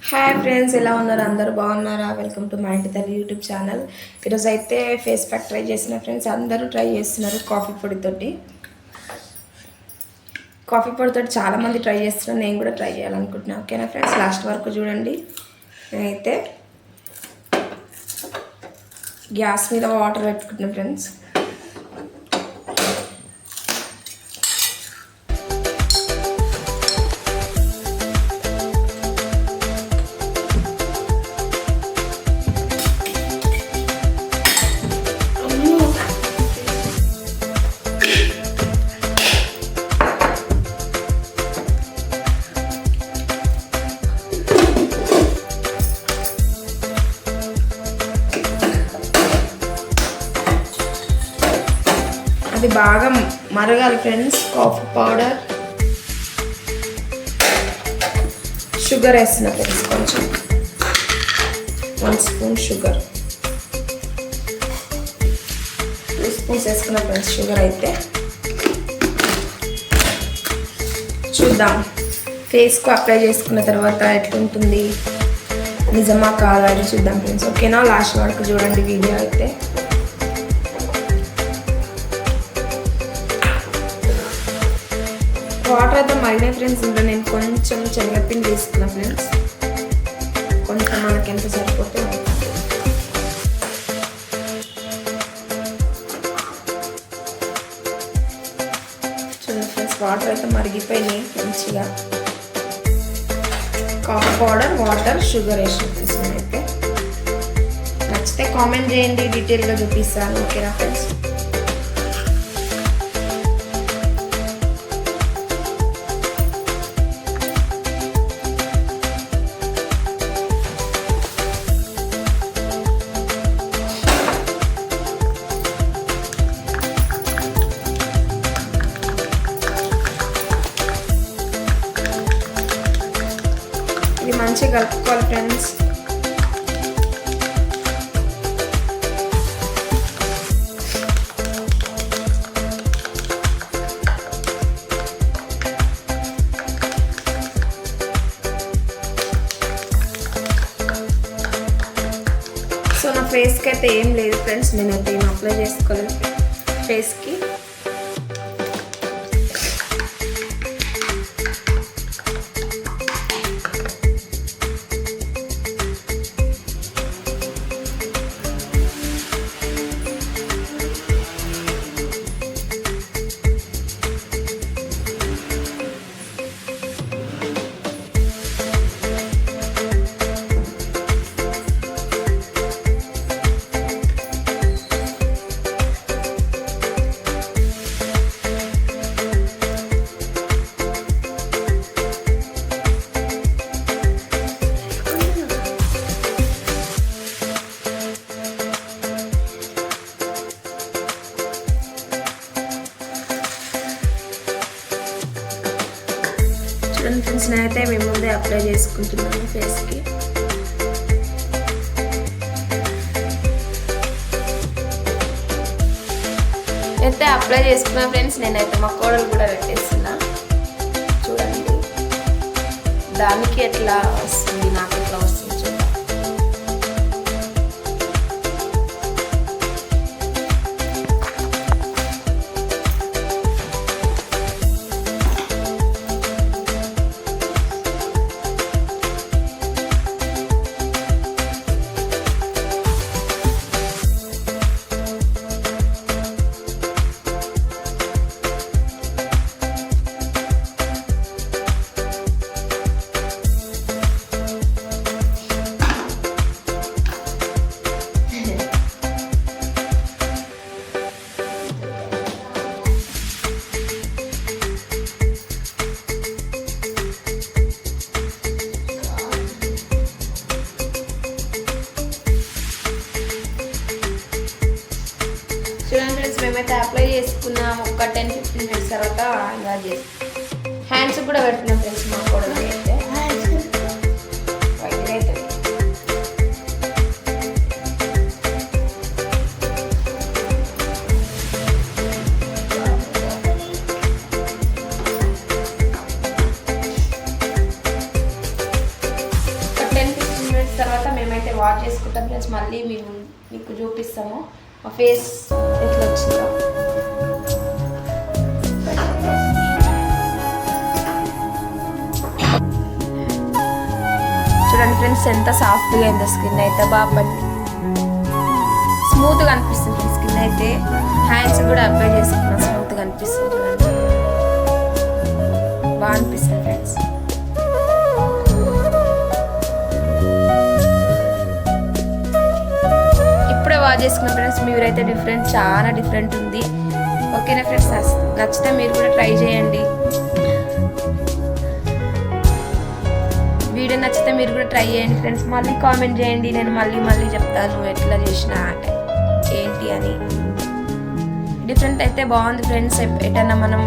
Hi friends, ఎలా ఉన్నారు? అందరూ బాగున్నారా? వెల్కమ్ టు మా ఇంటి తల్లి యూట్యూబ్ ఛానల్. ఈరోజు అయితే ఫేస్ ప్యాక్ ట్రై చేసిన ఫ్రెండ్స్, అందరూ ట్రై చేస్తున్నారు కాఫీ పొడితోటి చాలామంది ట్రై చేస్తున్నారు. నేను కూడా ట్రై చేయాలనుకుంటున్నాను. ఓకేనా ఫ్రెండ్స్, లాస్ట్ వరకు చూడండి. నేనైతే గ్యాస్ మీద వాటర్ పెట్టుకుంటున్నాను ఫ్రెండ్స్. అది బాగా మరగాలి ఫ్రెండ్స్. కాఫీ పౌడర్, షుగర్ వేస్తున్నా ఫ్రెండ్స్. కొంచెం 1 స్పూన్ షుగర్, 2 స్పూన్స్ వేసుకున్న ఫ్రెండ్స్. షుగర్ అయితే చూద్దాం ఫేస్కు అప్లై చేసుకున్న తర్వాత ఎట్లుంటుంది, నిజమా కాదా అని చూద్దాం ఫ్రెండ్స్. ఓకేనా, లాస్ట్ వరకు చూడండి వీడియో అయితే. వాటర్ అయితే మరిగిన ఫ్రెండ్స్. ఇంకా నేను కొంచెం శనగపిండి తీసుకున్నా ఫ్రెండ్స్. కొంచెం మనకి ఎంత సరిపోతే చూడండి ఫ్రెండ్స్, వాటర్ అయితే మరిగిపోయినాయి మంచిగా. కాఫీ పౌడర్, వాటర్, షుగర్ వేసిన ఫ్రెండ్స్. నేనైతే నచ్చితే కామెంట్ చేయండి, డీటెయిల్గా చూపిస్తాను. ఓకేనా ఫ్రెండ్స్. ఇది మంచిగా కలుపుకోవాలి ఫ్రెండ్స్. సో నా ఫేస్కి అయితే ఏం లేదు ఫ్రెండ్స్. నేనైతే ఏం అప్లై చేసుకోలేదు ఫేస్కి. ఫ్రెండ్స్, నేనైతే మేము ముందే అప్లై చేసుకుంటున్నాను ఫేస్కి. అయితే అప్లై చేసుకున్నా ఫ్రెండ్స్. నేనైతే మా కోడలు కూడా పెట్టేస్తున్నా. చూడండి దానికి ఎట్లా వస్తుంది, నాకు ఎట్లా వస్తుంది చూద్దాం. మేమైతే అప్లై చేసుకున్నాం. ఒక 10-15 మినిట్స్ తర్వాత ఇలా చేసి హ్యాండ్స్ కూడా పెడుతున్నాం ఫ్రెండ్స్. మా కూడా అయితే అయితే తర్వాత మేమైతే వాష్ చేసుకుంటాం ఫ్రెండ్స్. మళ్ళీ మీకు చూపిస్తాము మా ఫేస్ ఎట్లా వచ్చిందో. చూడండి ఫ్రెండ్స్ ఎంత సాఫ్ట్గా అయిందో స్కిన్ అయితే. బాగా స్మూత్గా అనిపిస్తుంది స్కిన్ అయితే. హ్యాండ్స్ కూడా అప్లై చేసుకున్నా స్మూత్గా అనిపిస్తుంది. చూడండి బాగా అనిపిస్తుంది ఫ్రెండ్స్. ఇప్పుడే వాష్ చేసుకున్న ఫ్రెండ్స్. మీరైతే చాలా డిఫరెంట్ ఉంది. ఓకేనా ఫ్రెండ్స్, నచ్చితే మీరు కూడా ట్రై చేయండి. వీడియో నచ్చితే మీరు కూడా ట్రై చేయండి ఫ్రెండ్స్. మళ్ళీ కామెంట్ చేయండి, నేను మళ్ళీ చెప్తాను ఎట్లా చేసినా ఏంటి అని. డిఫరెంట్ అయితే బాగుంది ఫ్రెండ్స్. ఎటన్నా మనం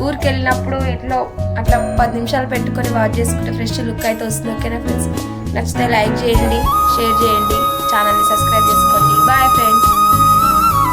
ఊరికి వెళ్ళినప్పుడు ఎట్లా అట్లా 10 నిమిషాలు పెట్టుకొని వాష్ చేసుకుంటే ఫ్రెష్ లుక్ అయితే వస్తుంది. ఓకేనా ఫ్రెండ్స్, నచ్చితే లైక్ చేయండి, షేర్ చేయండి, ఛానల్ని సబ్స్క్రైబ్ చేసుకోండి.